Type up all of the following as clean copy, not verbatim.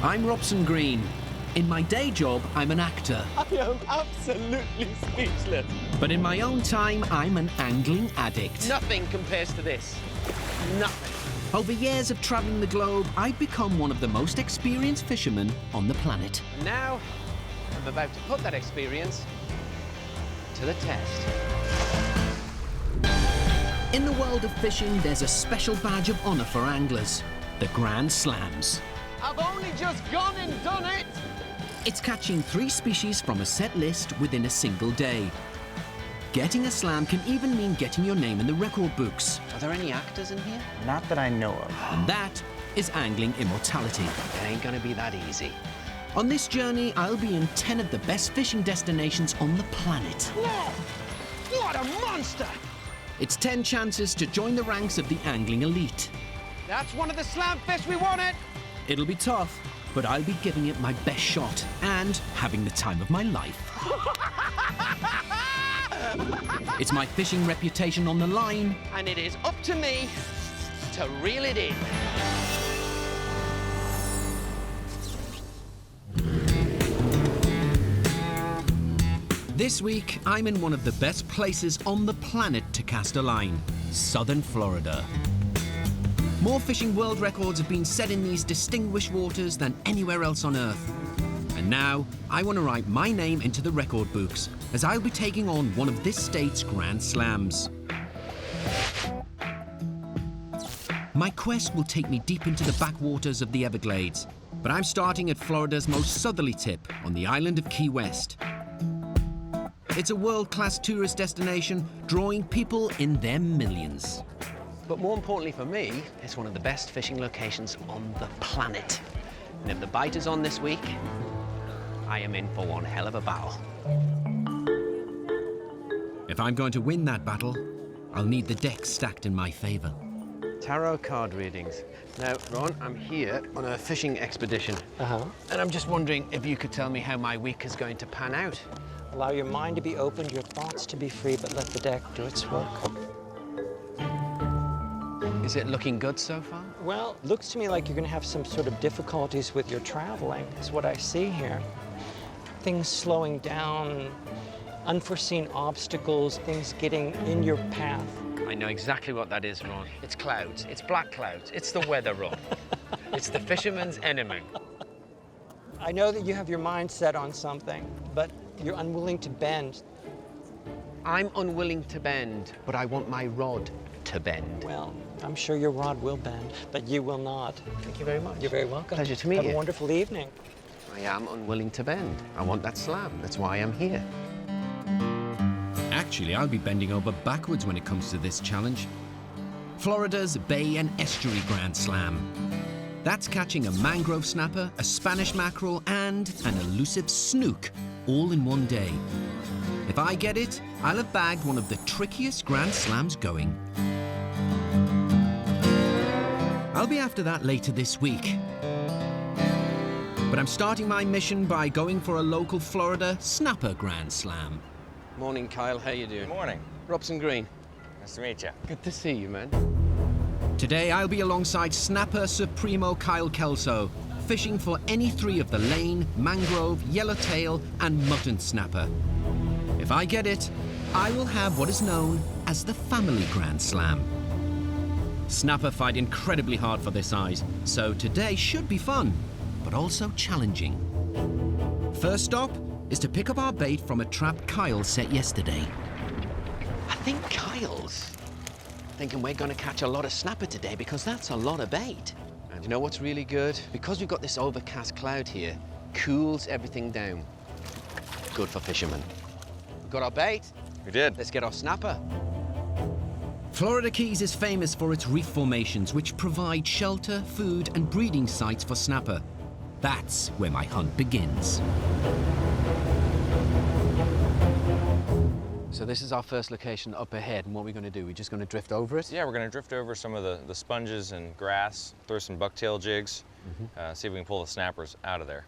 I'm Robson Green. In my day job, I'm an actor. I am absolutely speechless. But in my own time, I'm an angling addict. Nothing compares to this. Nothing. Over years of traveling the globe, I've become one of the most experienced fishermen on the planet. And now, I'm about to put that experience to the test. In the world of fishing, there's a special badge of honor for anglers, the Grand Slams. I've only just gone and done it. It's catching 3 species from a set list within a single day. Getting a slam can even mean getting your name in the record books. Are there any actors in here? Not that I know of. And that is angling immortality. It ain't gonna be that easy. On this journey, I'll be in 10 of the best fishing destinations on the planet. Whoa! What a monster! It's 10 chances to join the ranks of the angling elite. That's one of the slam fish we wanted. It'll be tough, but I'll be giving it my best shot and having the time of my life. It's my fishing reputation on the line. And it is up to me to reel it in. This week, I'm in one of the best places on the planet to cast a line, southern Florida. More fishing world records have been set in these distinguished waters than anywhere else on Earth. And now, I want to write my name into the record books, as I'll be taking on one of this state's Grand Slams. My quest will take me deep into the backwaters of the Everglades, but I'm starting at Florida's most southerly tip, on the island of Key West. It's a world-class tourist destination, drawing people in their millions. But more importantly for me, it's one of the best fishing locations on the planet. And if the bite is on this week, I am in for one hell of a battle. If I'm going to win that battle, I'll need the deck stacked in my favor. Tarot card readings. Now, Ron, I'm here on a fishing expedition. And I'm just wondering if you could tell me how my week is going to pan out. Allow your mind to be open, your thoughts to be free, but let the deck do its work. Is it looking good so far? Well, looks to me like you're going to have some sort of difficulties with your traveling, is what I see here. Things slowing down, unforeseen obstacles, things getting in your path. I know exactly what that is, Ron. It's clouds. It's black clouds. It's the weather, Ron. It's the fisherman's enemy. I know that you have your mind set on something, but you're unwilling to bend. I'm unwilling to bend, but I want my rod to bend. Well, I'm sure your rod will bend, but you will not. Thank you very much. You're very welcome. Pleasure to meet you. Have a wonderful evening. I am unwilling to bend. I want that slam. That's why I'm here. Actually, I'll be bending over backwards when it comes to this challenge. Florida's Bay and Estuary Grand Slam. That's catching a mangrove snapper, a Spanish mackerel, and an elusive snook, all in one day. If I get it, I'll have bagged one of the trickiest Grand Slams going. I'll be after that later this week. But I'm starting my mission by going for a local Florida snapper Grand Slam. Morning, Kyle. How you doing? Good morning. Robson Green. Nice to meet you. Good to see you, man. Today, I'll be alongside Snapper Supremo Kyle Kelso, fishing for any 3 of the lane, mangrove, yellowtail, and mutton snapper. If I get it, I will have what is known as the Family Grand Slam. Snapper fight incredibly hard for their size, so today should be fun, but also challenging. First stop is to pick up our bait from a trap Kyle set yesterday. I think Kyle's thinking we're going to catch a lot of snapper today because that's a lot of bait. And you know what's really good? Because we've got this overcast cloud here, cools everything down. Good for fishermen. We've got our bait. We did. Let's get our snapper. Florida Keys is famous for its reef formations, which provide shelter, food, and breeding sites for snapper. That's where my hunt begins. So this is our first location up ahead, and what we're going to do, we're just going to drift over it? Yeah, we're going to drift over some of the sponges and grass, throw some bucktail jigs, see if we can pull the snappers out of there.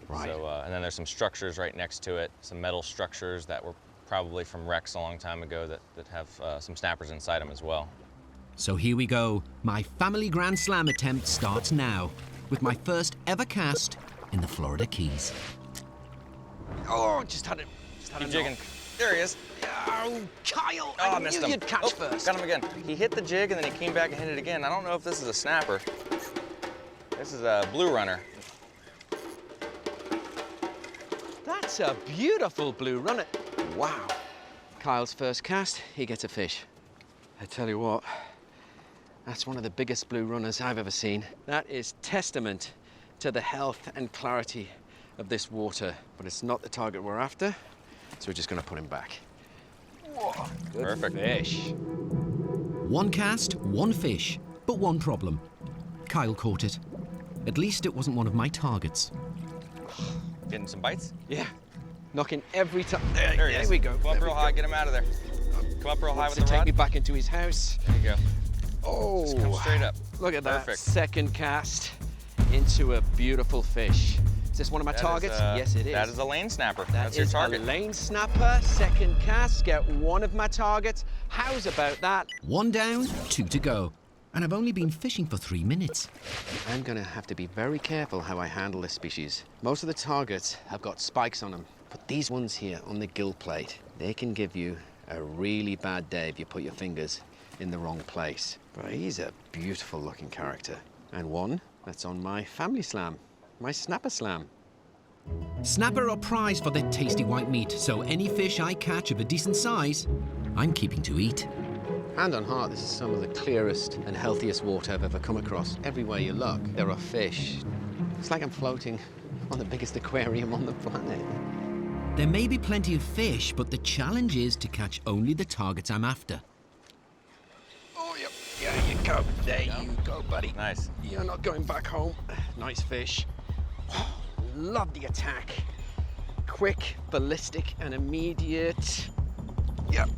Right. So, and then there's some structures right next to it, some metal structures that were probably from wrecks a long time ago that have some snappers inside them as well. So here we go. My Family Grand Slam attempt starts now. with my first ever cast in the Florida Keys. Oh, just had a Keep jigging. There he is. Oh, Kyle! Oh, I I missed knew him. you'd catch first. Got him again. He hit the jig and then he came back and hit it again. I don't know if this is a snapper. This is a blue runner. That's a beautiful blue runner. Wow. Kyle's first cast, he gets a fish. I tell you what, that's one of the biggest blue runners I've ever seen. That is testament to the health and clarity of this water. But it's not the target we're after, so we're just gonna put him back. Whoa, good Perfect. fish. One cast, one fish, but one problem. Kyle caught it. At least it wasn't one of my targets. Getting some bites? Yeah, knocking every time. There he is. There we go. Come up there real we high, go. get him out of there. Come up real high Wants with to the take rod. me back into his house. There you go. Oh, Just come straight up. Look at that Perfect. second cast into a beautiful fish. Is this one of my That is, targets? Yes, it is. That is a lane snapper. That That's your is target. a lane snapper. Second cast, get one of my targets. How's about that? One down, two to go. And I've only been fishing for 3 minutes. I'm gonna have to be very careful how I handle this species. Most of the targets have got spikes on them, but these ones here on the gill plate, they can give you a really bad day if you put your fingers in the wrong place. But he's a beautiful looking character. And one that's on my family slam, my snapper slam. Snapper are prized for their tasty white meat, so any fish I catch of a decent size, I'm keeping to eat. Hand on heart, this is some of the clearest and healthiest water I've ever come across. Everywhere you look, there are fish. It's like I'm floating on the biggest aquarium on the planet. There may be plenty of fish, but the challenge is to catch only the targets I'm after. Oh, yep. There you go. There you go, buddy. Nice. You're not going back home. Nice fish. Love the attack. Quick, ballistic, and immediate. Yep.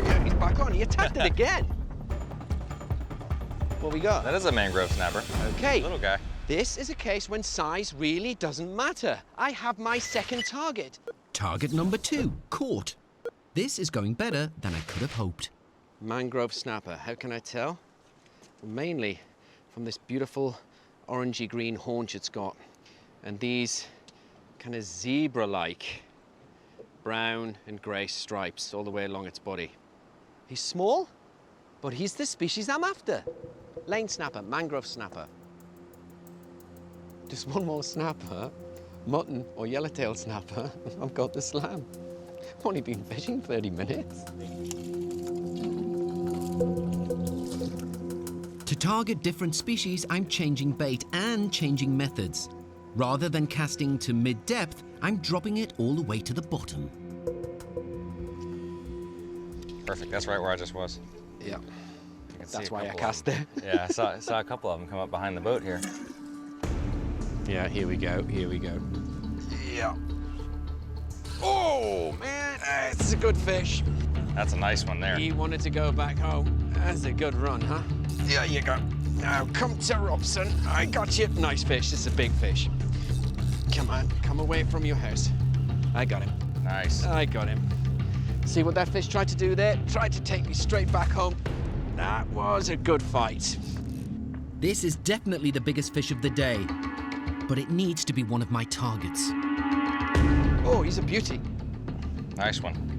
Yeah, he's back on. He attacked it again. What we got? That is a mangrove snapper. Okay. Little guy. This is a case when size really doesn't matter. I have my second target. Target number 2, caught. This is going better than I could have hoped. Mangrove snapper. How can I tell? Well, mainly from this beautiful orangey green haunch it's got. And these kind of zebra-like brown and grey stripes all the way along its body. He's small, but he's the species I'm after. Lane snapper, mangrove snapper. Just one more snapper, mutton or yellowtail snapper, I've got the slam. I've only been fishing 30 minutes. To target different species, I'm changing bait and changing methods. Rather than casting to mid-depth, I'm dropping it all the way to the bottom. Perfect. That's right where I just was. Yeah, You can see that's a why I couple of cast there. them. Yeah, I saw a couple of them come up behind the boat here. Yeah, here we go. Yeah. Oh, man, it's a good fish. That's a nice one there. He wanted to go back home. That's a good run, huh? There you go. Now come to Robson. I got you. Nice fish. This is a big fish. Come on, come away from your house. I got him. Nice. I got him. See what that fish tried to do there? Tried to take me straight back home. That was a good fight. This is definitely the biggest fish of the day, but it needs to be one of my targets. Oh, he's a beauty. Nice one.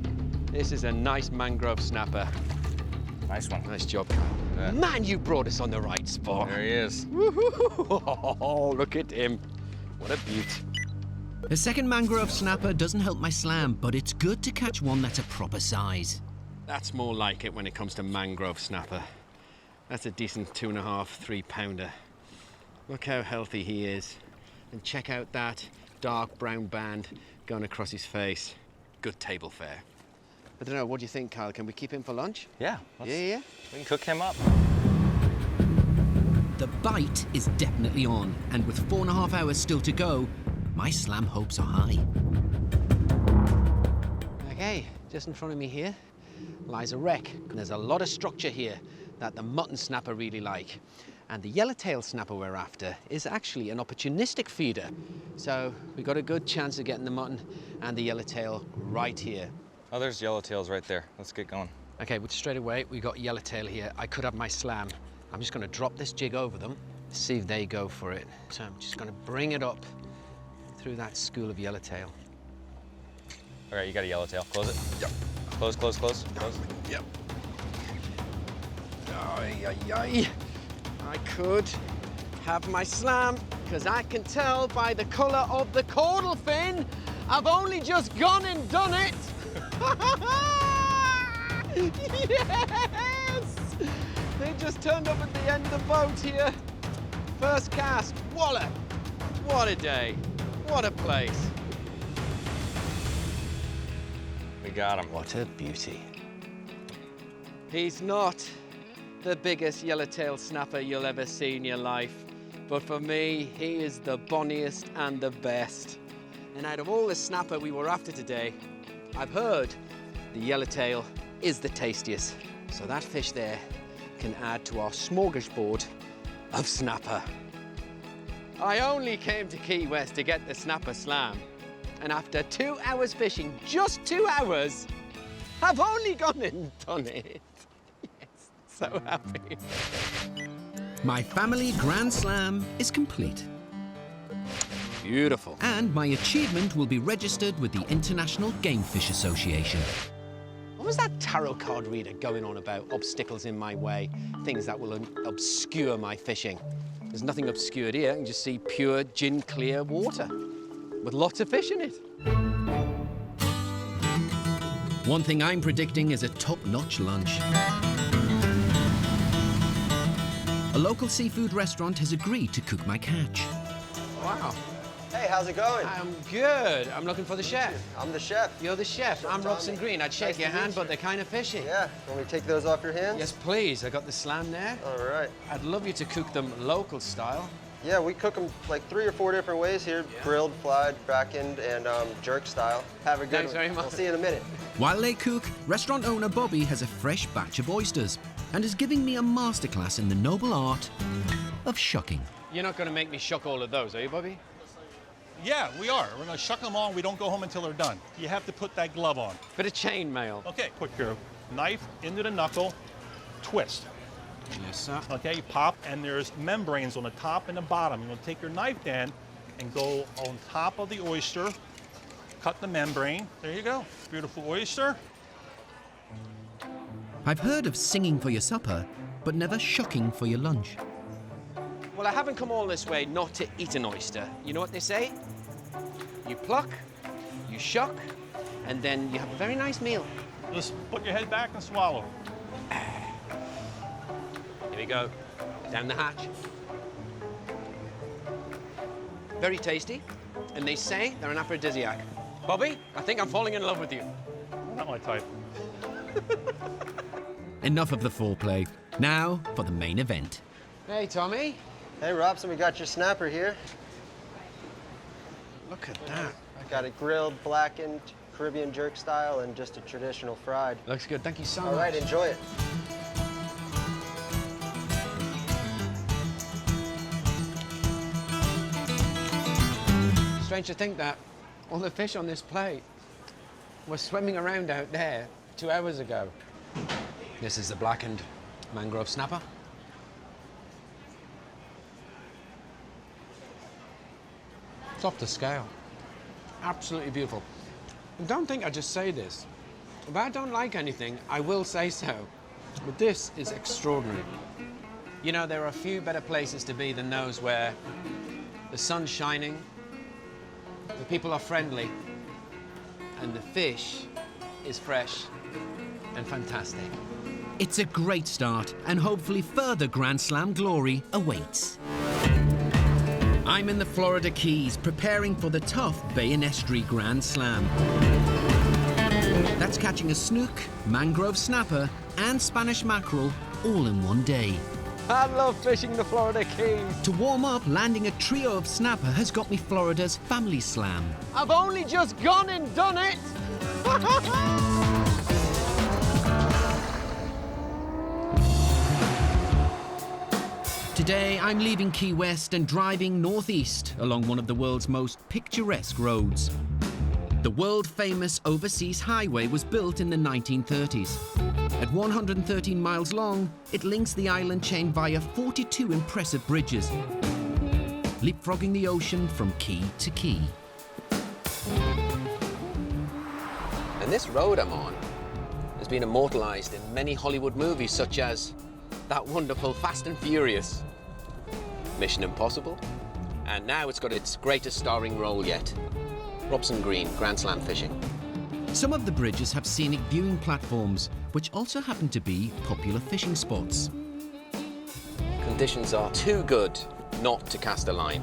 This is a nice mangrove snapper. Nice one. Nice job, Kyle. Yeah. Man, you brought us on the right spot. There he is. Oh, look at him. What a beaut. A second mangrove snapper doesn't help my slam, but it's good to catch one that's a proper size. That's more like it when it comes to mangrove snapper. That's a decent 2.5, 3 pounder. Look how healthy he is. And check out that dark brown band going across his face. Good table fare. I don't know, what do you think, Kyle? Can we keep him for lunch? Yeah. Yeah. We can cook him up. The bite is definitely on, and with 4.5 hours still to go, my slam hopes are high. Okay, just in front of me here lies a wreck. And there's a lot of structure here that the mutton snapper really like. And the yellowtail snapper we're after is actually an opportunistic feeder. So we got a good chance of getting the mutton and the yellowtail right here. Oh, there's yellowtails right there. Let's get going. Okay, but straight away we got yellowtail here. I could have my slam. I'm just gonna drop this jig over them, see if they go for it. So I'm just gonna bring it up through that school of yellowtail. All right, you got a yellowtail. Close it. Yep. Close, close, close, close. Yep. Ay, ay, ay. I could have my slam, because I can tell by the colour of the caudal fin, I've only just gone and done it. Yes! They just turned up at the end of the boat here. First cast, wallop. What a day. What a place. We got him. What a beauty. He's not the biggest yellowtail snapper you'll ever see in your life, but for me, he is the bonniest and the best. And out of all the snapper we were after today, I've heard the yellowtail is the tastiest. So that fish there can add to our smorgasbord of snapper. I only came to Key West to get the snapper slam. And after 2 hours fishing, just 2 hours, I've only gone and done it. Yes, so happy. My family Grand Slam is complete. Beautiful. And my achievement will be registered with the International Game Fish Association. What was that tarot card reader going on about obstacles in my way, things that will obscure my fishing? There's nothing obscured here. I can just see pure gin clear water with lots of fish in it. One thing I'm predicting is a top-notch lunch. A local seafood restaurant has agreed to cook my catch. Wow. Hey, how's it going? I'm good. I'm looking for the chef. I'm the chef. You're the chef. I'm Robson Green. I'd shake Nice your to meet hand, you. but they're kind of fishy. Yeah, want me to take those off your hands? Yes, please. I got the slam there. All right. I'd love you to cook them local style. Yeah, we cook them like 3 or 4 different ways here. Yeah. Grilled, fried, back-end, and jerk style. Have a good Thanks one. very much. We'll see you in a minute. While they cook, restaurant owner Bobby has a fresh batch of oysters and is giving me a masterclass in the noble art of shucking. You're not going to make me shuck all of those, are you, Bobby? Yeah, we are. We're going to shuck them on. We don't go home until they're done. You have to put that glove on. Bit of chain mail. Okay, put your knife into the knuckle, twist. Yes, sir. Okay, pop, and there's membranes on the top and the bottom. You're going to take your knife then and go on top of the oyster, cut the membrane. There you go. Beautiful oyster. I've heard of singing for your supper, but never shucking for your lunch. Well, I haven't come all this way not to eat an oyster. You know what they say? You pluck, you shuck, and then you have a very nice meal. Just put your head back and swallow. Here we go. Down the hatch. Very tasty, and they say they're an aphrodisiac. Bobby, I think I'm falling in love with you. Not my type. Enough of the foreplay. Now for the main event. Hey, Tommy. Hey, Robson, we got your snapper here. Look at that. I got it grilled, blackened, Caribbean jerk style, and just a traditional fried. Looks good. Thank you so All much. right, enjoy it. Strange to think that all the fish on this plate were swimming around out there 2 hours ago. This is the blackened mangrove snapper. It's off the scale. Absolutely beautiful. And don't think I just say this. If I don't like anything, I will say so. But this is extraordinary. You know, there are a few better places to be than those where the sun's shining, the people are friendly, and the fish is fresh and fantastic. It's a great start, and hopefully further Grand Slam glory awaits. I'm in the Florida Keys, preparing for the tough Bay and Estuary Grand Slam. That's catching a snook, mangrove snapper, and Spanish mackerel all in one day. I love fishing the Florida Keys. To warm up, landing a trio of snapper has got me Florida's Family Slam. I've only just gone and done it. Today, I'm leaving Key West and driving northeast along one of the world's most picturesque roads. The world-famous overseas highway was built in the 1930s. At 113 miles long, it links the island chain via 42 impressive bridges, leapfrogging the ocean from key to key. And this road I'm on has been immortalized in many Hollywood movies, such as that wonderful Fast and Furious, Mission Impossible, and now it's got its greatest starring role yet, Robson Green, Grand Slam fishing. Some of the bridges have scenic viewing platforms, which also happen to be popular fishing spots. Conditions are too good not to cast a line.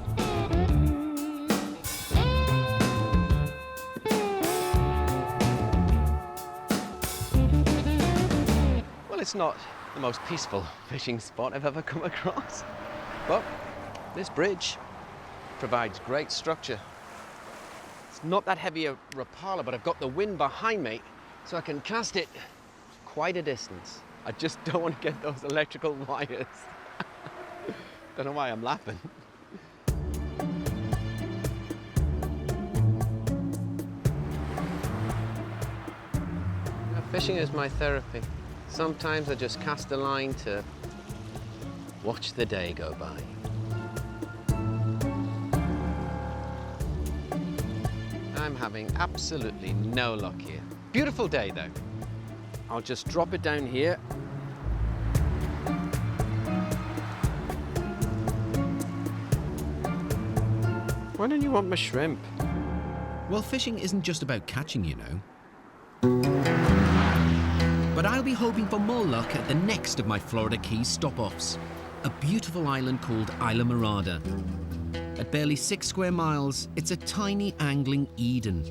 Well, it's not the most peaceful fishing spot I've ever come across, but this bridge provides great structure. It's not that heavy a Rapala, but I've got the wind behind me, so I can cast it quite a distance. I just don't want to get those electrical wires. Don't know why I'm laughing. Fishing is my therapy. Sometimes I just cast a line to watch the day go by. I'm having absolutely no luck here. Beautiful day though. I'll just drop it down here. Why don't you want my shrimp? Well, fishing isn't just about catching, you know. But I'll be hoping for more luck at the next of my Florida Keys stop-offs, a beautiful island called Isla Mirada. At barely 6 square miles, it's a tiny angling Eden.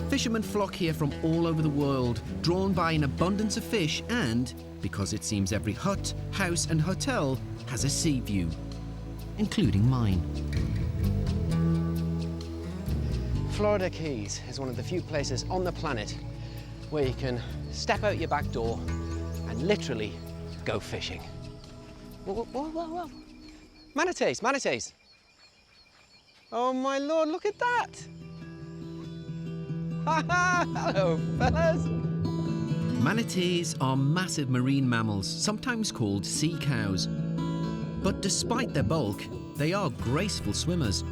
Fishermen flock here from all over the world, drawn by an abundance of fish and, because it seems every hut, house and hotel has a sea view, including mine. Florida Keys is one of the few places on the planet where you can step out your back door and literally go fishing. Whoa, whoa, whoa, whoa. Manatees, manatees. Oh my Lord, look at that. Hello, fellas. Manatees are massive marine mammals, sometimes called sea cows. But despite their bulk, they are graceful swimmers,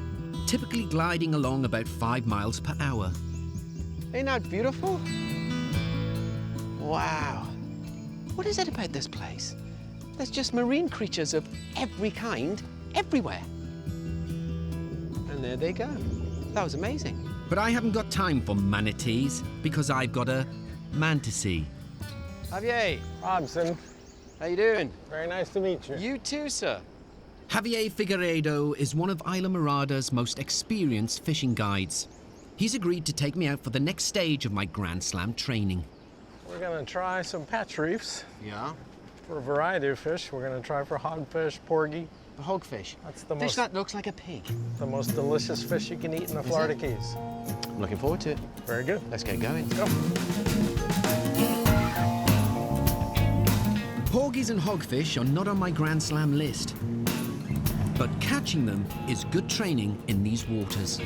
typically gliding along about 5 miles per hour. Ain't that beautiful? Wow. What is it about this place? There's just marine creatures of every kind, everywhere. And there they go. That was amazing. But I haven't got time for manatees because I've got a mantisee. Javier, Robson, how you doing? very nice to meet you. You too, sir. Javier Figueiredo is one of Isla Mirada's most experienced fishing guides. He's agreed to take me out for the next stage of my Grand Slam training. We're going to try some patch reefs Yeah. for a variety of fish. We're going to try for hogfish, porgy. The hogfish. That's the Fish most, that looks like a pig. the most delicious fish you can eat in the Florida it? Keys. I'm looking forward to it. Very good. Let's get going. Go. Porgies and hogfish are not on my Grand Slam list, but catching them is good training in these waters.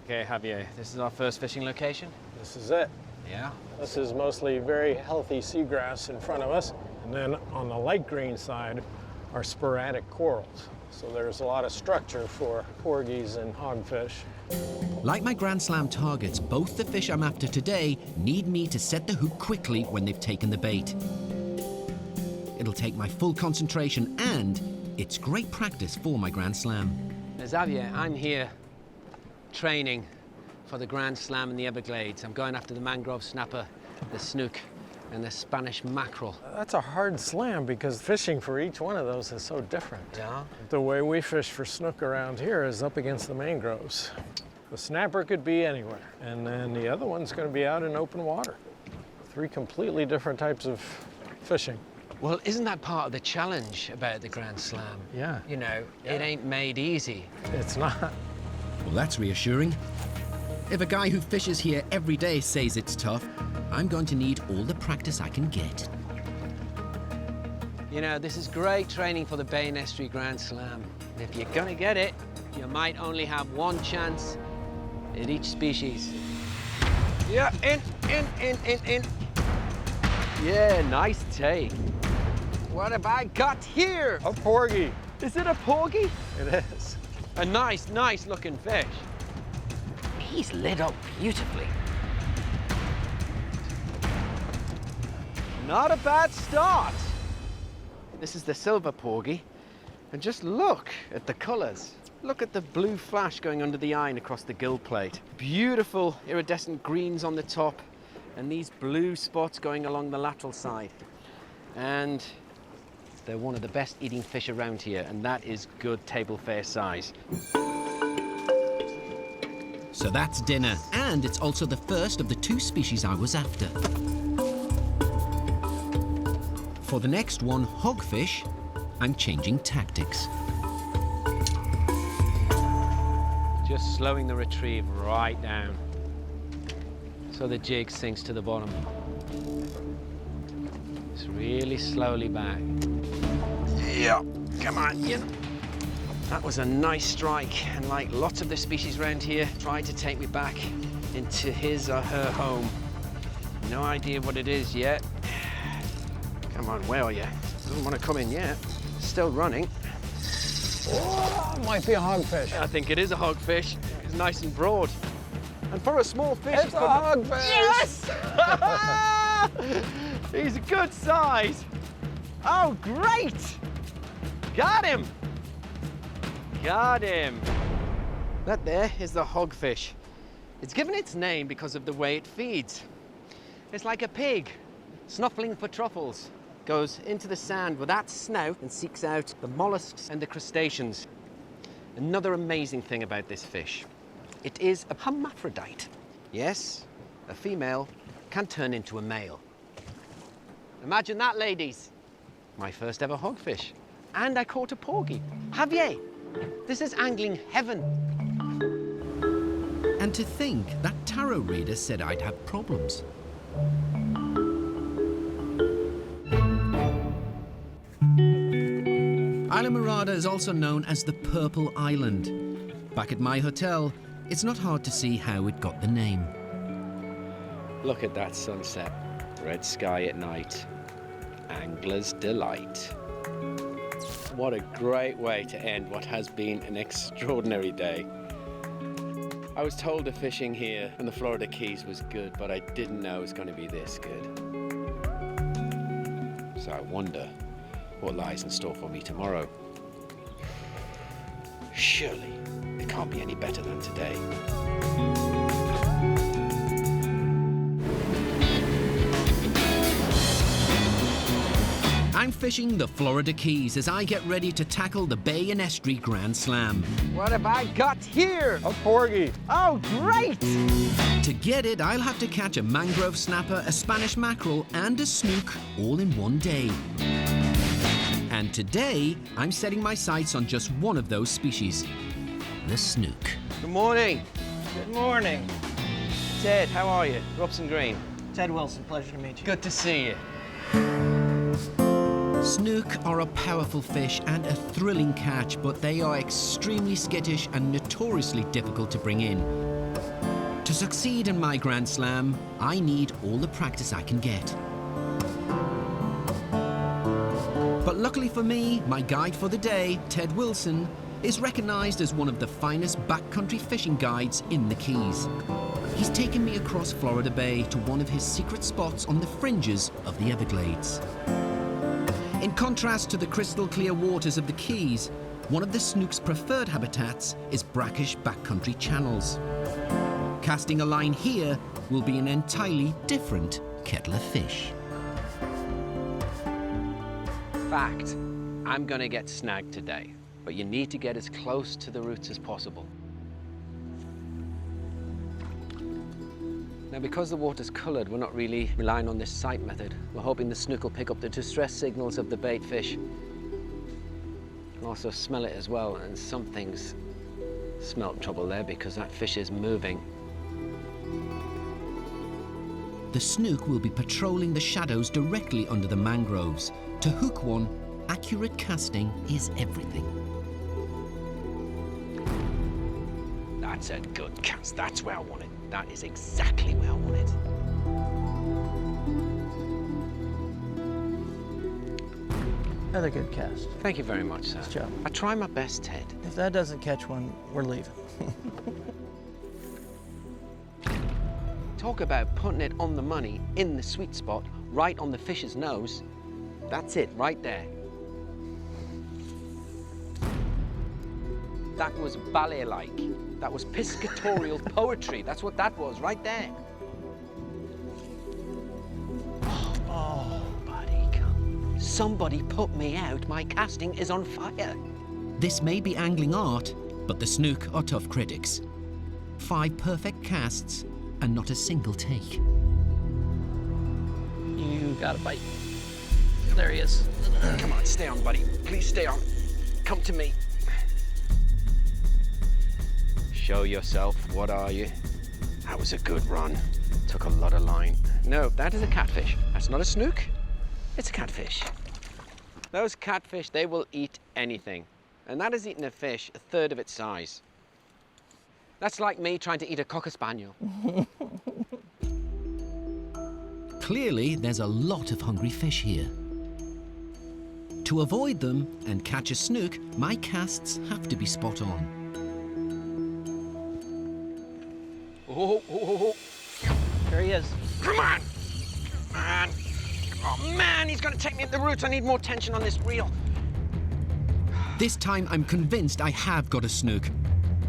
Okay, Javier, this is our first fishing location. This is it. Yeah. This is mostly very healthy seagrass in front of us. And then on the light green side are sporadic corals. So there's a lot of structure for porgies and hogfish. Like my Grand Slam targets, both the fish I'm after today need me to set the hook quickly when they've taken the bait. It'll take my full concentration and it's great practice for my Grand Slam. Xavier, I'm here training for the Grand Slam in the Everglades. I'm going after the mangrove snapper, the snook, and the Spanish mackerel. That's a hard slam because fishing for each one of those is so different. Yeah. The way we fish for snook around here is up against the mangroves. The snapper could be anywhere, and then the other one's going to be out in open water. 3 completely different types of fishing. Well, isn't that part of the challenge about the Grand Slam? Yeah. You know, it ain't made easy. It's not. Well, that's reassuring. If a guy who fishes here every day says it's tough, I'm going to need all the practice I can get. You know, this is great training for the Bay and Estuary Grand Slam. And if you're gonna get it, you might only have one chance in each species. Yeah, in. Yeah, nice take. What have I got here? A porgy. Is it a porgy? It is. A nice looking fish. He's lit up beautifully. Not a bad start. This is the silver porgy. And just look at the colors. Look at the blue flash going under the eye and across the gill plate. Beautiful iridescent greens on the top and these blue spots going along the lateral side. And they're one of the best eating fish around here, and that is good table fare size. So that's dinner, and it's also the first of the 2 species I was after. For the next one, hogfish, I'm changing tactics. Just slowing the retrieve right down so the jig sinks to the bottom. Just really slowly back. Yeah, come on, yeah. That was a nice strike, and like lots of the species around here, tried to take me back into his or her home. No idea what it is yet. Come on, where are you? Doesn't want to come in yet. Still running. Oh, might be a hogfish. I think it is a hogfish. It's nice and broad. And for a small fish, It's a hogfish. Yes! He's a good size. Oh, great! Got him! Got him. That there is the hogfish. It's given its name because of the way it feeds. It's like a pig, snuffling for truffles. Goes into the sand with that snout and seeks out the mollusks and the crustaceans. Another amazing thing about this fish, it is a hermaphrodite. Yes, a female can turn into a male. Imagine that, ladies. My first ever hogfish. And I caught a porgy. Have ye? This is angling heaven. And to think that tarot reader said I'd have problems. Islamorada is also known as the Purple Island. Back at my hotel, it's not hard to see how it got the name. Look at that sunset. Red sky at night. Angler's delight. What a great way to end what has been an extraordinary day. I was told the fishing here in the Florida Keys was good, but I didn't know it was going to be this good. So I wonder what lies in store for me tomorrow. Surely it can't be any better than today. I'm fishing the Florida Keys as I get ready to tackle the Bay and Estuary Grand Slam. What have I got here? A porgy. Oh, great! To get it, I'll have to catch a mangrove snapper, a Spanish mackerel, and a snook all in one day. And today, I'm setting my sights on just one of those species, the snook. Good morning. Good morning. Ted, how are you? Robson Green. Ted Wilson, pleasure to meet you. Good to see you. Snook are a powerful fish and a thrilling catch, but they are extremely skittish and notoriously difficult to bring in. To succeed in my Grand Slam, I need all the practice I can get. But luckily for me, my guide for the day, Ted Wilson, is recognized as one of the finest backcountry fishing guides in the Keys. He's taken me across Florida Bay to one of his secret spots on the fringes of the Everglades. In contrast to the crystal clear waters of the Keys, one of the snook's preferred habitats is brackish backcountry channels. Casting a line here will be an entirely different kettle of fish. Fact, I'm gonna get snagged today, but you need to get as close to the roots as possible. Now, because the water's coloured, we're not really relying on this sight method. We're hoping the snook will pick up the distress signals of the bait fish. And also smell it as well, and something's smelt trouble there because that fish is moving. The snook will be patrolling the shadows directly under the mangroves. To hook one, accurate casting is everything. That's a good cast. That's where I want it. That is exactly where I want it. Another good cast. Thank you very much, sir. Nice job. I try my best, Ted. If that doesn't catch one, we're leaving. Talk about putting it on the money, in the sweet spot, right on the fish's nose. That's it, right there. That was ballet-like. That was piscatorial poetry. That's what that was, right there. Oh, buddy, come. Somebody put me out. My casting is on fire. This may be angling art, but the snook are tough critics. 5 perfect casts and not a single take. You got a bite. There he is. Come on, stay on, buddy. Please stay on. Come to me. Show yourself. What are you? That was a good run. Took a lot of line. No, that is a catfish. That's not a snook. It's a catfish. Those catfish, they will eat anything. And that is eating a fish a third of its size. That's like me trying to eat a cocker spaniel. Clearly, there's a lot of hungry fish here. To avoid them and catch a snook, my casts have to be spot on. Oh. There he is. Come on! Man! Oh, man, he's gonna take me at the roots. I need more tension on this reel. This time I'm convinced I have got a snook.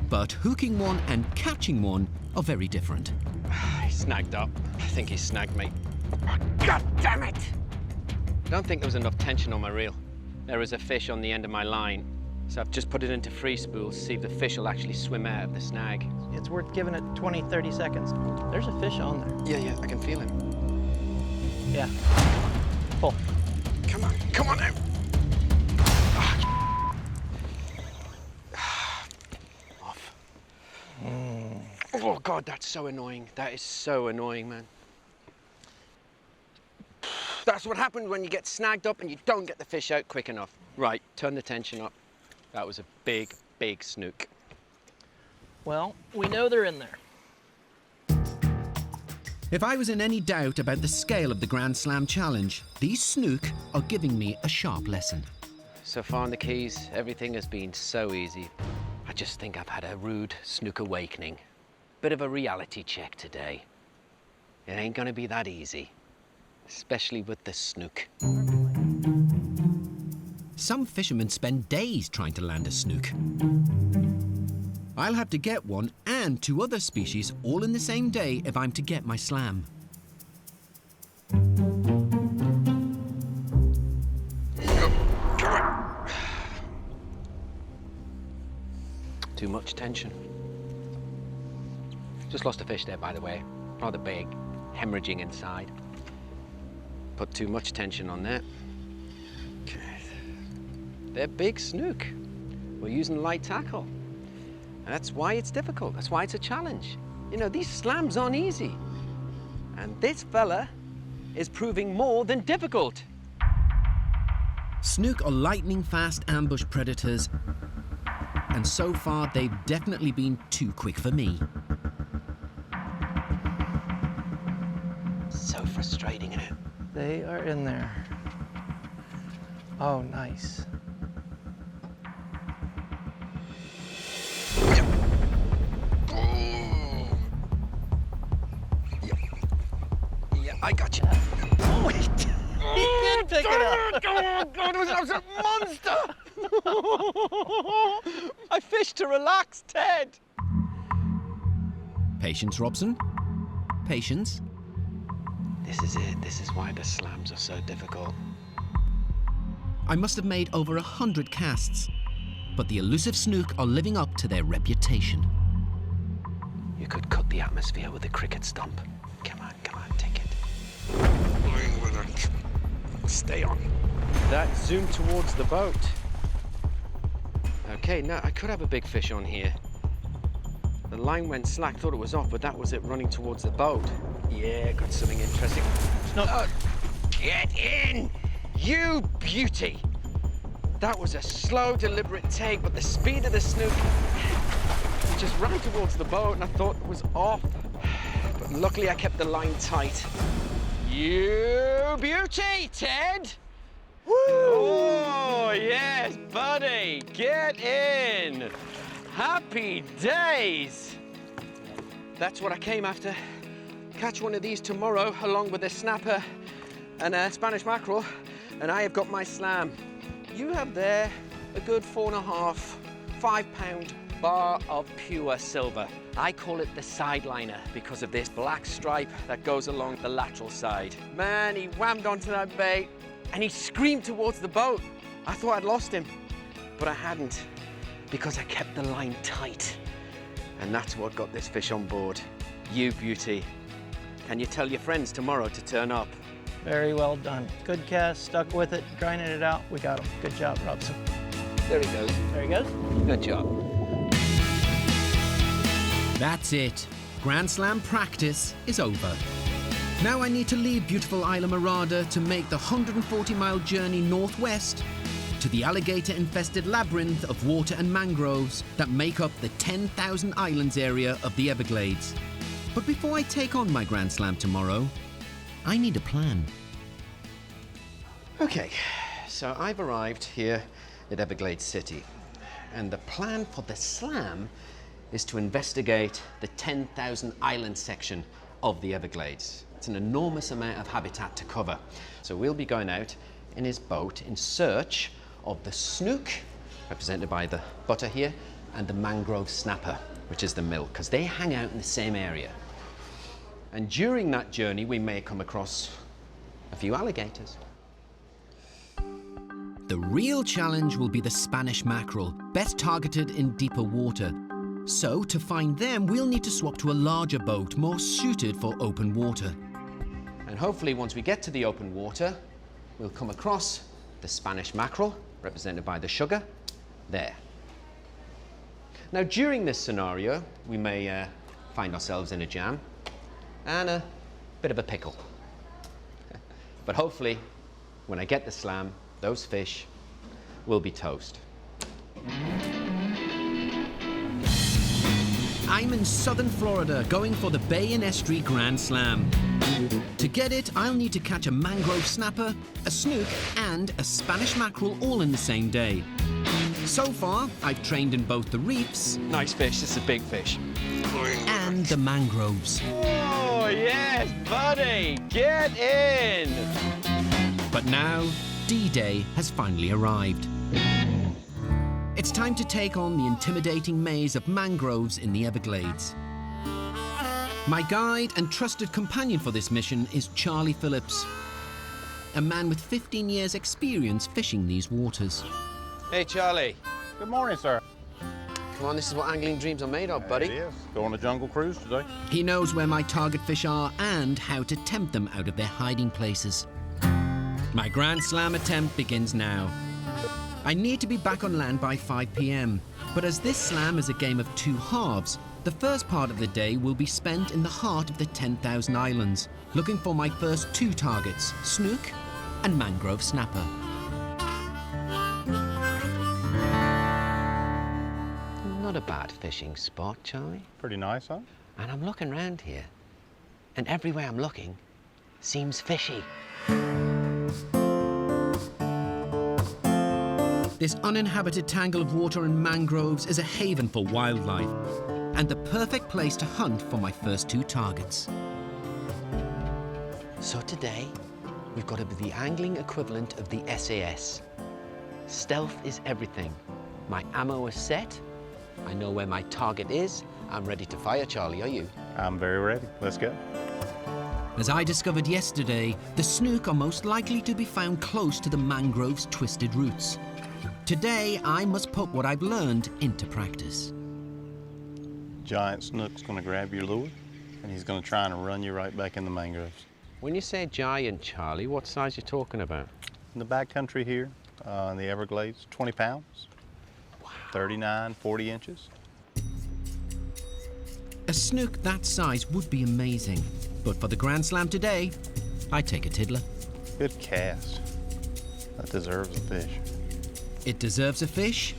But hooking one and catching one are very different. He's snagged up. I think he's snagged me. Oh, God damn it! I don't think there was enough tension on my reel. There is a fish on the end of my line, so I've just put it into free spool to see if the fish will actually swim out of the snag. It's worth giving it 20, 30 seconds. There's a fish on there. Yeah, I can feel him. Yeah. Pull. Come on out! Off. Oh, God, that's so annoying. That is so annoying, man. That's what happens when you get snagged up and you don't get the fish out quick enough. Right, turn the tension up. That was a big, big snook. Well, we know they're in there. If I was in any doubt about the scale of the Grand Slam Challenge, these snook are giving me a sharp lesson. So far in the Keys, everything has been so easy. I just think I've had a rude snook awakening. Bit of a reality check today. It ain't gonna be that easy, especially with the snook. Some fishermen spend days trying to land a snook. I'll have to get one and 2 other species all in the same day if I'm to get my slam. Too much tension. Just lost a fish there, by the way. Rather big, hemorrhaging inside. Put too much tension on there. Okay. They're big snook. We're using light tackle. And that's why it's difficult. That's why it's a challenge. You know, these slams aren't easy. And this fella is proving more than difficult. Snook are lightning-fast ambush predators, and so far they've definitely been too quick for me. So frustrating, isn't it? They are in there. Oh, nice. Yeah, I got you. Oh, he did pick it up. Oh, God, it was an absolute monster! I fished to relax, Ted. Patience, Robson. Patience. This is it. This is why the slams are so difficult. I must have made over 100 casts, but the elusive snook are living up to their reputation. You could cut the atmosphere with a cricket stump. Come on, take it. Stay on. That zoomed towards the boat. Okay, now I could have a big fish on here. The line went slack, thought it was off, but that was it running towards the boat. Yeah, got something interesting. No. Get in! You beauty! That was a slow, deliberate take, but the speed of the snook just ran towards the boat and I thought it was off. But luckily I kept the line tight. You beauty, Ted! Woo! Oh, yes, buddy, get in! Happy days! That's what I came after. Catch one of these tomorrow along with a snapper and a Spanish mackerel, and I have got my slam. You have there a good 4.5, 5 pound bar of pure silver. I call it the sideliner because of this black stripe that goes along the lateral side. Man, he whammed onto that bait and he screamed towards the boat. I thought I'd lost him, but I hadn't because I kept the line tight. And that's what got this fish on board. You beauty. Can you tell your friends tomorrow to turn up? Very well done. Good cast, stuck with it, grinding it out. We got him. Good job, Robson. There he goes. There he goes. Good job. That's it. Grand Slam practice is over. Now I need to leave beautiful Isla Morada to make the 140-mile journey northwest to the alligator-infested labyrinth of water and mangroves that make up the 10,000 islands area of the Everglades. But before I take on my Grand Slam tomorrow, I need a plan. Okay, so I've arrived here at Everglades City, and the plan for the slam is to investigate the 10,000 island section of the Everglades. It's an enormous amount of habitat to cover. So we'll be going out in his boat in search of the snook, represented by the butter here, and the mangrove snapper, which is the milk, because they hang out in the same area. And during that journey, we may come across a few alligators. The real challenge will be the Spanish mackerel, best targeted in deeper water. So, to find them, we'll need to swap to a larger boat, more suited for open water. And hopefully, once we get to the open water, we'll come across the Spanish mackerel, represented by the sugar, there. Now, during this scenario, we may find ourselves in a jam and a bit of a pickle. But hopefully, when I get the slam, those fish will be toast. I'm in southern Florida, going for the Bay and Estuary Grand Slam. To get it, I'll need to catch a mangrove snapper, a snook, and a Spanish mackerel all in the same day. So far, I've trained in both the reefs Nice fish, this is a big fish. and the mangroves. Oh, yes, buddy, get in! But now, D-Day has finally arrived. It's time to take on the intimidating maze of mangroves in the Everglades. My guide and trusted companion for this mission is Charlie Phillips, a man with 15 years' experience fishing these waters. Hey, Charlie. Good morning, sir. Come on, this is what angling dreams are made of, buddy. It is. Go on a jungle cruise today. He knows where my target fish are and how to tempt them out of their hiding places. My Grand Slam attempt begins now. I need to be back on land by 5 p.m, but as this slam is a game of two halves, the first part of the day will be spent in the heart of the 10,000 islands, looking for my first two targets, snook and mangrove snapper. Not a bad fishing spot, Charlie. Pretty nice, huh? And I'm looking around here, and everywhere I'm looking seems fishy. This uninhabited tangle of water and mangroves is a haven for wildlife, and the perfect place to hunt for my first two targets. So today, we've got to be the angling equivalent of the SAS. Stealth is everything. My ammo is set. I know where my target is. I'm ready to fire, Charlie. Are you? I'm very ready. Let's go. As I discovered yesterday, the snook are most likely to be found close to the mangrove's twisted roots. Today, I must put what I've learned into practice. Giant snook's going to grab your lure, and he's going to try and run you right back in the mangroves. When you say giant, Charlie, what size you talking about? In the backcountry here, in the Everglades, 20 pounds, wow. 39, 40 inches. A snook that size would be amazing, but for the Grand Slam today, I take a tiddler. Good cast. That deserves a fish. It deserves a fish,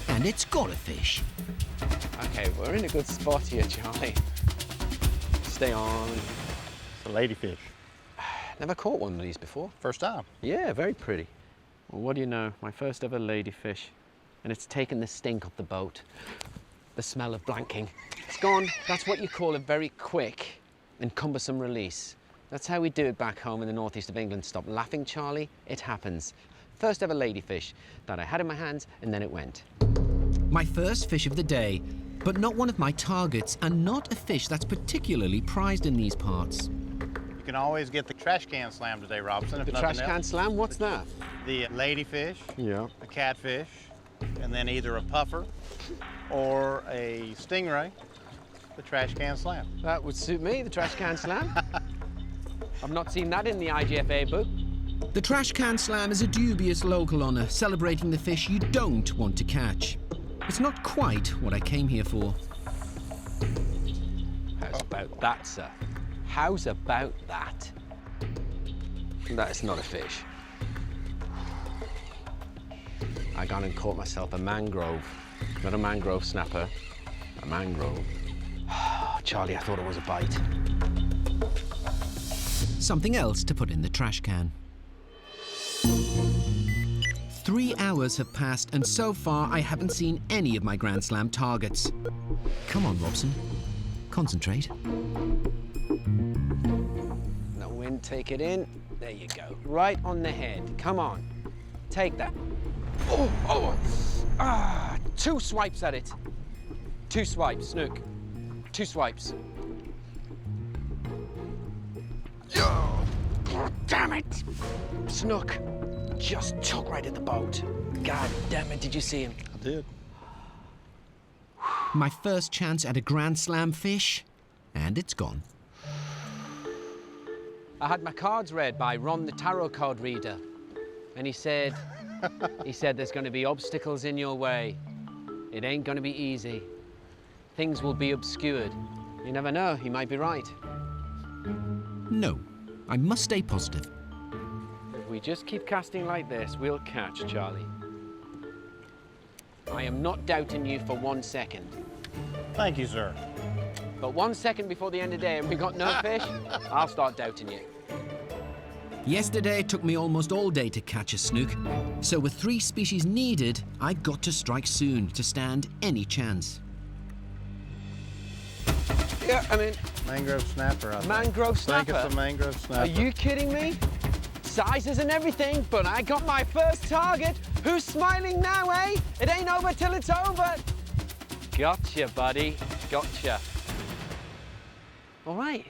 and it's got a fish. Okay, we're in a good spot here, Charlie. Stay on. It's a ladyfish. Never caught one of these before. First time. Yeah, very pretty. Well, what do you know? My first ever ladyfish. And it's taken the stink off the boat. The smell of blanking. It's gone. That's what you call a very quick and cumbersome release. That's how we do it back home in the northeast of England. Stop laughing, Charlie. It happens. First ever ladyfish that I had in my hands, and then it went. My first fish of the day, but not one of my targets, and not a fish that's particularly prized in these parts. You can always get the trash can slam today, Robson. If The nothing trash can else. slam? What's that? The ladyfish, Yeah. a catfish, and then either a puffer or a stingray, the trash can slam. That would suit me, the trash can slam. I've not seen that in the IGFA book. The trash can slam is a dubious local honour, celebrating the fish you don't want to catch. It's not quite what I came here for. How's about that, sir? How's about that? That is not a fish. I gone and caught myself a mangrove. Not a mangrove snapper, a mangrove. Charlie, I thought it was a bite. Something else to put in the trash can. 3 hours have passed, and so far I haven't seen any of my Grand Slam targets. Come on, Robson. Concentrate. No wind, take it in. There you go. Right on the head. Come on. Take that. Oh, oh. Ah, 2 swipes at it. 2 swipes, Snook. 2 swipes. Oh, damn it. Snook just took right at the boat. God damn it, did you see him? I did. My first chance at a Grand Slam fish, and it's gone. I had my cards read by Ron, the tarot card reader, and he said there's going to be obstacles in your way. It ain't going to be easy. Things will be obscured. You never know, he might be right. No, I must stay positive. If we just keep casting like this, we'll catch, Charlie. I am not doubting you for 1 second. Thank you, sir. But 1 second before the end of the day and we got no fish, I'll start doubting you. Yesterday it took me almost all day to catch a snook, so with 3 species needed, I got to strike soon to stand any chance. Yeah, I mean, Mangrove snapper. I think. mangrove I think snapper. it's a mangrove snapper. Are you kidding me? Sizes and everything, but I got my first target. Who's smiling now, eh? It ain't over till it's over. Gotcha, buddy. Gotcha. All right.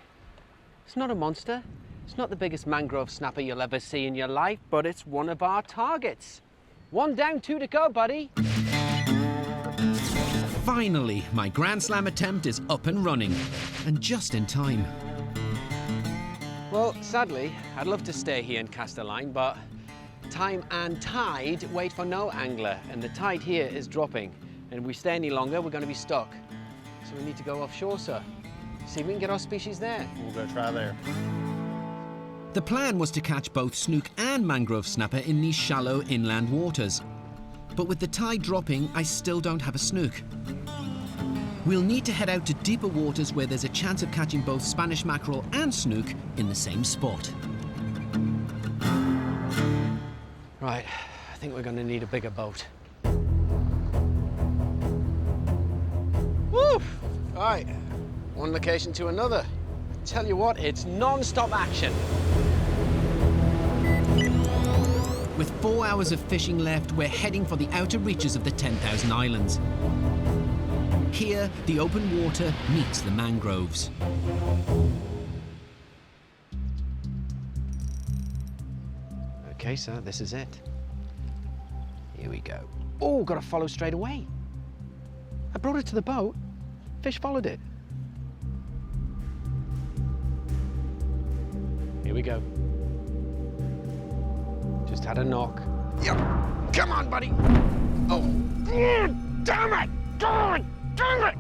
It's not a monster. It's not the biggest mangrove snapper you'll ever see in your life, but it's one of our targets. 1 down, 2 to go, buddy. Finally, my Grand Slam attempt is up and running, and just in time. Well, sadly, I'd love to stay here and cast a line, but time and tide wait for no angler, and the tide here is dropping. And if we stay any longer, we're going to be stuck. So we need to go offshore, sir. See if we can get our species there. We'll go try there. The plan was to catch both snook and mangrove snapper in these shallow inland waters. But with the tide dropping, I still don't have a snook. We'll need to head out to deeper waters where there's a chance of catching both Spanish mackerel and snook in the same spot. Right, I think we're going to need a bigger boat. Woo! Right, one location to another. Tell you what, it's non-stop action. With 4 hours of fishing left, we're heading for the outer reaches of the 10,000 Islands. Here, the open water meets the mangroves. Okay, sir, this is it. Here we go. Oh, got to follow straight away. I brought it to the boat. Fish followed it. Here we go. Just had a knock. Yep. Come on, buddy. Oh, damn it! God, damn it!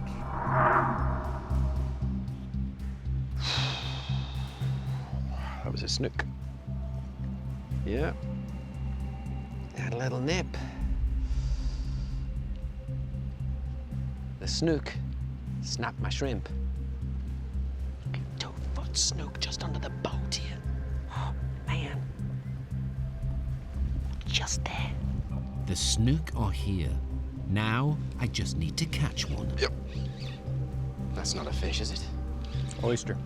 That was a snook. Yeah. Had a little nip. The snook snapped my shrimp. 2-foot snook just under the boat here. Oh, man. Just there. The snook are here. Now I just need to catch one. Yep. That's not a fish, is it? Oyster.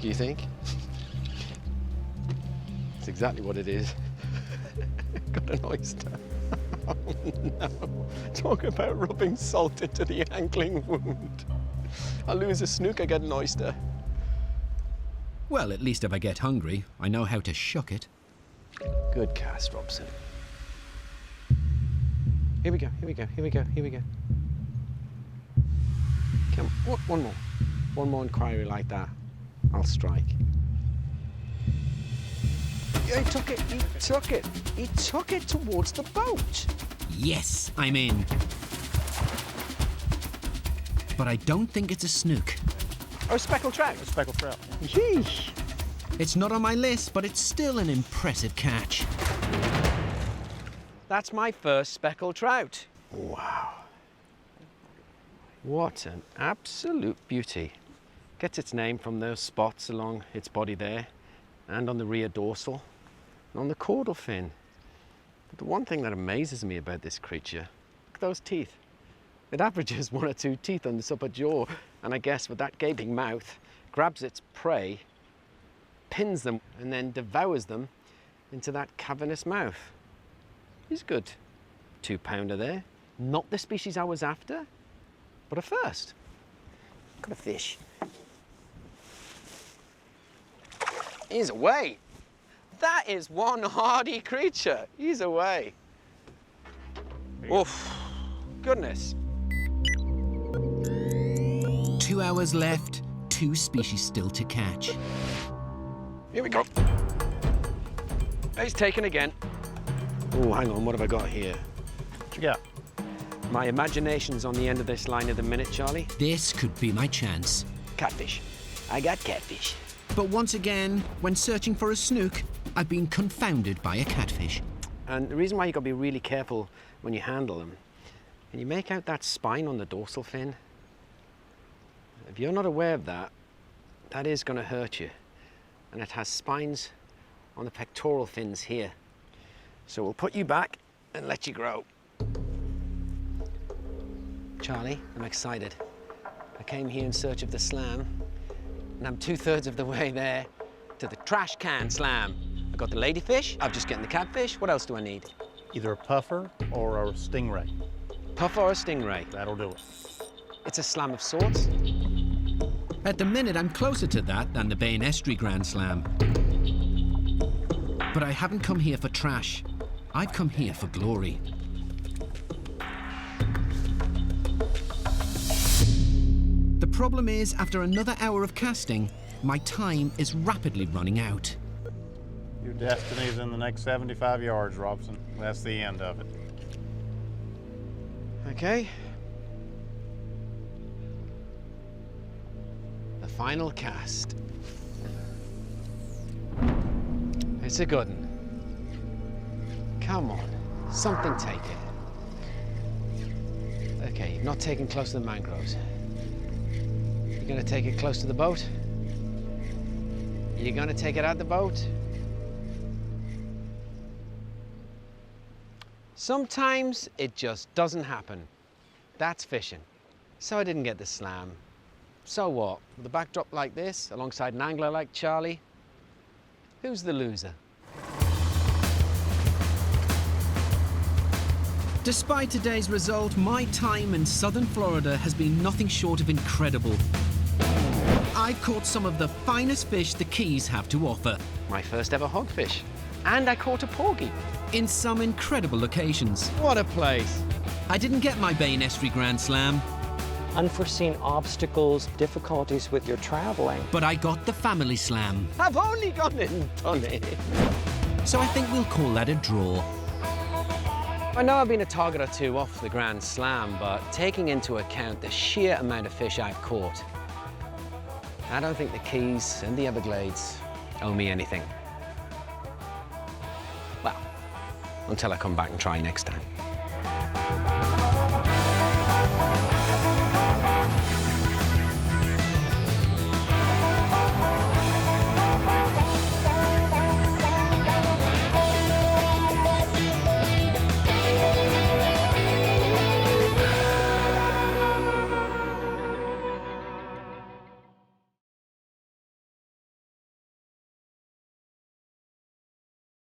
Do you think? It's exactly what it is. Got an oyster. Oh, no. Talk about rubbing salt into the angling wound. I lose a snook, I get an oyster. Well, at least if I get hungry, I know how to shuck it. Good cast, Robson. Here we go, here we go, here we go, here we go. Come on, one more. One more inquiry like that. I'll strike. He took it, he took it. He took it towards the boat. Yes, I'm in. But I don't think it's a snook. Oh, speckled trout. A speckled trout. Yeesh. It's not on my list, but it's still an impressive catch. That's my first speckled trout. Wow. What an absolute beauty. Gets its name from those spots along its body there, and on the rear dorsal, and on the caudal fin. But the one thing that amazes me about this creature, look at those teeth. It averages 1 or 2 teeth on this upper jaw, and I guess with that gaping mouth, grabs its prey, pins them, and then devours them into that cavernous mouth. He's good. 2-pounder there. Not the species I was after, but a first. Got a fish. He's away. That is one hardy creature. He's away. Oof. Goodness. 2 hours left, 2 species still to catch. Here we go. He's taken again. Oh, hang on, what have I got here? What you got? My imagination's on the end of this line at the minute, Charlie. This could be my chance. Catfish. I got catfish. But once again, when searching for a snook, I've been confounded by a catfish. And the reason why you've got to be really careful when you handle them, and you make out that spine on the dorsal fin. If you're not aware of that, that is going to hurt you. And it has spines on the pectoral fins here. So we'll put you back and let you grow. Charlie, I'm excited. I came here in search of the slam, and I'm 2/3 of the way there to the trash can slam. I got the ladyfish, I've just gotten the catfish. What else do I need? Either a puffer or a stingray. Puffer or a stingray? That'll do it. It's a slam of sorts. At the minute, I'm closer to that than the Bay and Estuary Grand Slam. But I haven't come here for trash. I've come here for glory. The problem is, after another hour of casting, my time is rapidly running out. Your destiny's in the next 75 yards, Robson. That's the end of it. Okay. The final cast. It's a good one. Come on, something take it. Okay, you've not taken close to the mangroves. You're gonna take it close to the boat? You're gonna take it out the boat? Sometimes it just doesn't happen. That's fishing. So I didn't get the slam. So what? With a backdrop like this, alongside an angler like Charlie, who's the loser? Despite today's result, my time in southern Florida has been nothing short of incredible. I've caught some of the finest fish the Keys have to offer, My first ever hogfish. And I caught a porgy. in some incredible locations. What a place. I didn't get my Bay and Estuary Grand Slam, Unforeseen obstacles, difficulties with your traveling. but I got the Family Slam. I've only gone in done it. So I think we'll call that a draw. I know I've been a target or two off the Grand Slam, but taking into account the sheer amount of fish I've caught, I don't think the Keys and the Everglades owe me anything. Well, until I come back and try next time.